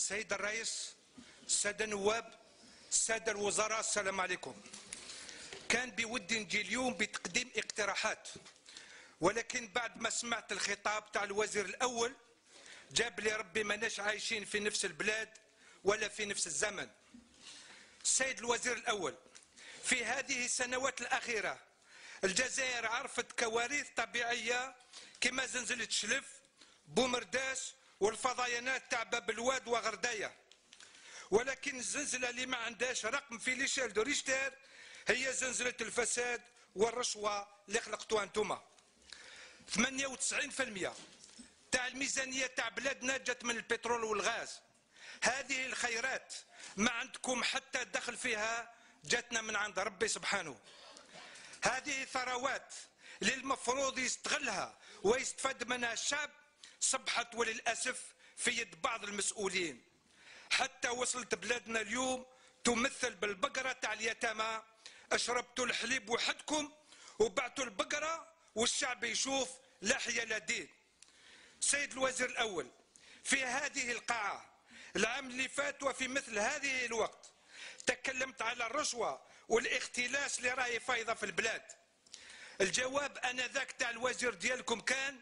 السيد الرئيس، السادة النواب، السادة الوزراء، السلام عليكم. كان بودي نجي اليوم بتقديم اقتراحات، ولكن بعد ما سمعت الخطاب تاع الوزير الأول جاب لي ربي ماناش عايشين في نفس البلاد ولا في نفس الزمن. السيد الوزير الأول، في هذه السنوات الأخيرة الجزائر عرفت كوارث طبيعية كما زلزلة شلف، بومرداس، والفضيانات تاع باب الواد وغردايه. ولكن الزلزله اللي ما عندهاش رقم في ليشيل دو ريشتر هي زلزله الفساد والرشوه اللي خلقتوها انتوما. 98% تاع الميزانيه تاع بلادنا جات من البترول والغاز. هذه الخيرات ما عندكم حتى دخل فيها، جاتنا من عند ربي سبحانه. هذه ثروات اللي المفروض يستغلها ويستفاد منها الشعب صبحت وللأسف في يد بعض المسؤولين، حتى وصلت بلادنا اليوم تمثل بالبقرة تاع اليتامى. اشربتوا الحليب وحدكم وبعتوا البقرة والشعب يشوف لا حيا لا دين. سيد الوزير الأول، في هذه القاعة العام اللي فات وفي مثل هذه الوقت تكلمت على الرشوة والاختلاس اللي راهي فايضة في البلاد. الجواب انذاك تاع الوزير ديالكم كان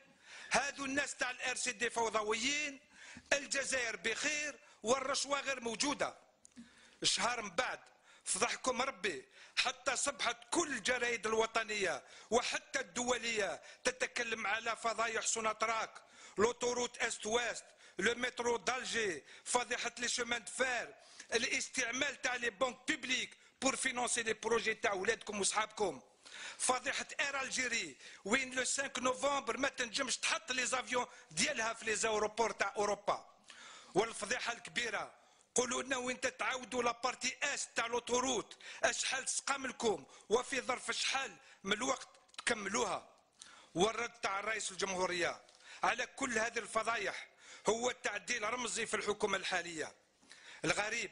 هذو الناس تاع الار سي دي فوضويين، الجزائر بخير والرشوه غير موجوده. شهر من بعد فضحكم ربي حتى صبحت كل الجرايد الوطنيه وحتى الدوليه تتكلم على فضايح سوناتراك، لوطوروت است واست، لو مترو دالجي، فضيحه لي شومان دفار، الاستعمال تاع لي بنك بيبليك بور فينونسي لي بروجي تاع ولادكم وصحابكم، فضيحة اير الجيري وين لو 5 نوفمبر ما تنجمش تحط لي زافيون ديالها في لي زاوروبور تاع اوروبا. والفضيحة الكبيرة قولوا لنا وين تتعاودوا لابارتي اس تاع لوطوروت اشحال تسقام لكم وفي ظرف شحال من الوقت تكملوها. والرد تاع الرئيس الجمهورية على كل هذه الفضايح هو تعديل رمزي في الحكومة الحالية. الغريب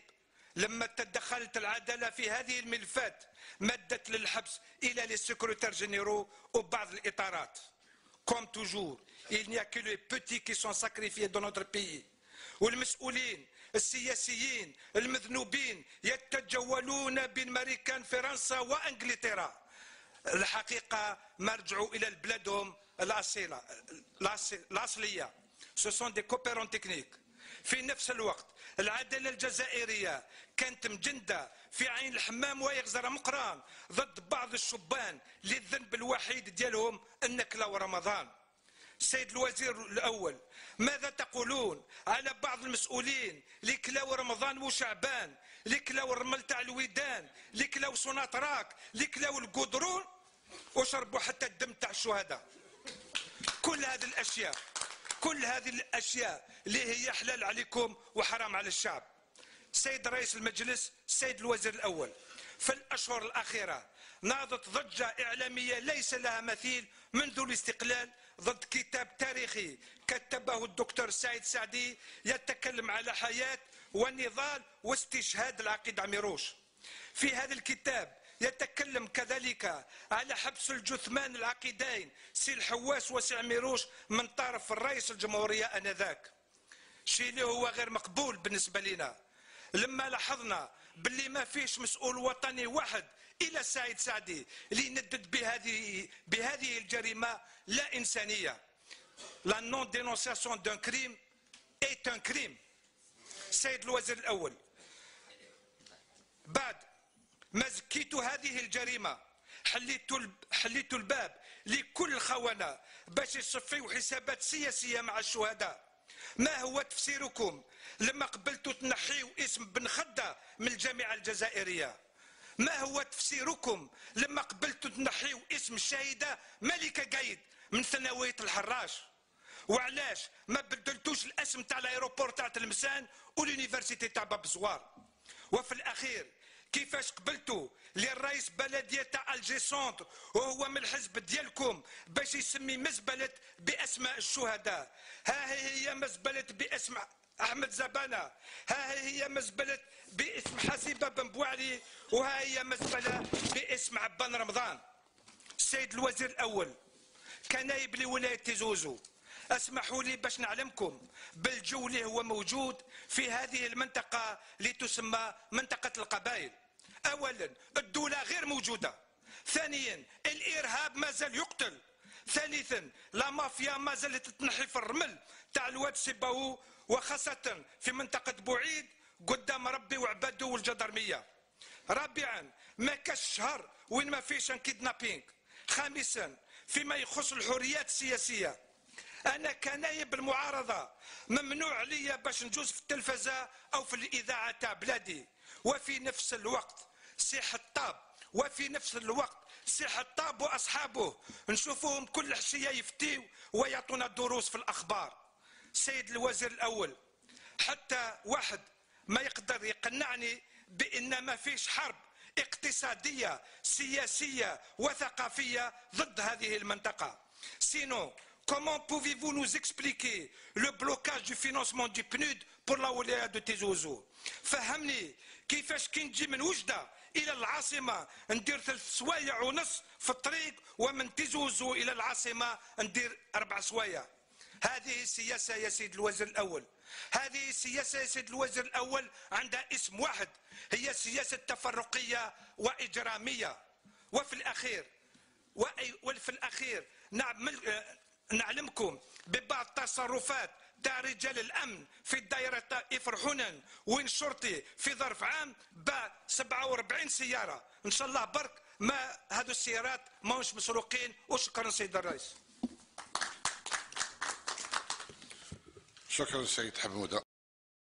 لما تدخلت العدالة في هذه الملفات مدت للحبس إلى لي سيكوريتير جينيرو وبعض الإطارات. Comme toujours, il n'y a que les petits qui sont sacrifiés dans notre pays. والمسؤولين السياسيين المذنوبين يتجولون بين ماريكان فرنسا وانجلترا. الحقيقة ما رجعوا إلى بلادهم الأصلية. Ce sont des coopérants techniques. في نفس الوقت العدالة الجزائرية كانت مجندة في عين الحمام ويغزر مقران ضد بعض الشبان للذنب الوحيد ديالهم النكلة ورمضان. السيد الوزير الأول، ماذا تقولون على بعض المسؤولين اللي كلاو رمضان وشعبان، اللي كلاو الرمل تاع الويدان، اللي كلاو سوناتراك، اللي كلاو القدرون وشربوا حتى الدم تاع الشهداء؟ كل هذه الأشياء اللي هي حلال عليكم وحرام على الشعب. السيد رئيس المجلس، السيد الوزير الأول، في الأشهر الأخيرة ناضت ضجة إعلامية ليس لها مثيل منذ الاستقلال ضد كتاب تاريخي كتبه الدكتور سعيد سعدي يتكلم على حياة ونضال واستشهاد العقيد عميروش. في هذا الكتاب يتكلم كذلك على حبس الجثمان العقيدين سي الحواس وسي عميروش من طرف الرئيس الجمهورية آنذاك. شيء اللي هو غير مقبول بالنسبة لنا لما لاحظنا باللي ما فيش مسؤول وطني واحد إلى سعيد سعدي اللي يندد بهذه الجريمة لا إنسانية. لا نون دينونسياسيون دون كريم ايت ان كريم. السيد الوزير الأول، بعد ما زكيتوا هذه الجريمة حليتوا الباب لكل الخونة باش يصفيوا حسابات سياسية مع الشهداء. ما هو تفسيركم لما قبلتوا تنحيوا اسم بن خدة من الجامعة الجزائرية؟ ما هو تفسيركم لما قبلتوا تنحيوا اسم الشهيدة ملكة قايد من ثانوية الحراش؟ وعلاش ما بدلتوش الاسم تاع الايروبور تاع تلمسان واليونيفرسيتي تاع باب الزوار؟ وفي الأخير كيفاش قبلتوا للرئيس بلدية تاع الجي سونتر وهو من الحزب ديالكم باش يسمي مزبلة باسماء الشهداء؟ ها هي مزبلة باسم احمد زبانة، ها هي مزبلة باسم حسيبة بن بوعلي، وها هي مزبلة باسم عبان رمضان. السيد الوزير الأول، كنايب لولاية تيزوزو، اسمحوا لي باش نعلمكم بالجو اللي هو موجود في هذه المنطقة اللي تسمى منطقة القبائل. أولا الدولة غير موجودة، ثانيا الإرهاب ما زال يقتل، ثالثا لا مافيا ما زالت تنحي في الرمل تاع الواد سيباو، وخاصة في منطقة بوعيد قدام ربي وعباده والجدرمية. رابعا ما كاش شهر وين ما فيش كيدنابينغ. خامسا فيما يخص الحريات السياسية، أنا كنايب المعارضة ممنوع عليا باش نجوز في التلفزة أو في الإذاعة تاع بلادي، وفي نفس الوقت سي حطاب سي حطاب وأصحابه نشوفوهم كل حشية يفتيو ويعطونا دروس في الأخبار. سيد الوزير الأول، حتى واحد ما يقدر يقنعني بأن ما فيش حرب اقتصادية سياسية وثقافية ضد هذه المنطقة. Sinon, comment pouvez-vous nous expliquer le blocage du financement du PNUD pour la ولاية de Tizi Ouzou؟ فهمني كيفاش كي نجي من وجدة إلى العاصمة ندير 3 سوايع ونص في الطريق، ومن Tizi Ouzou إلى العاصمة ندير 4 سوايع. هذه السياسة يا سيد الوزير الأول، هذه السياسة يا سيد الوزير الأول عندها اسم واحد، هي سياسة تفرقية وإجرامية. وفي الأخير نعلمكم ببعض التصرفات تاع رجال الأمن في دائرة طائف حنن وين شرطي في ظرف عام باع 47 سيارة. إن شاء الله برك ما هذو السيارات ماهوش مسروقين. وشكرا سيد الرئيس. شكرا سيد حمودة.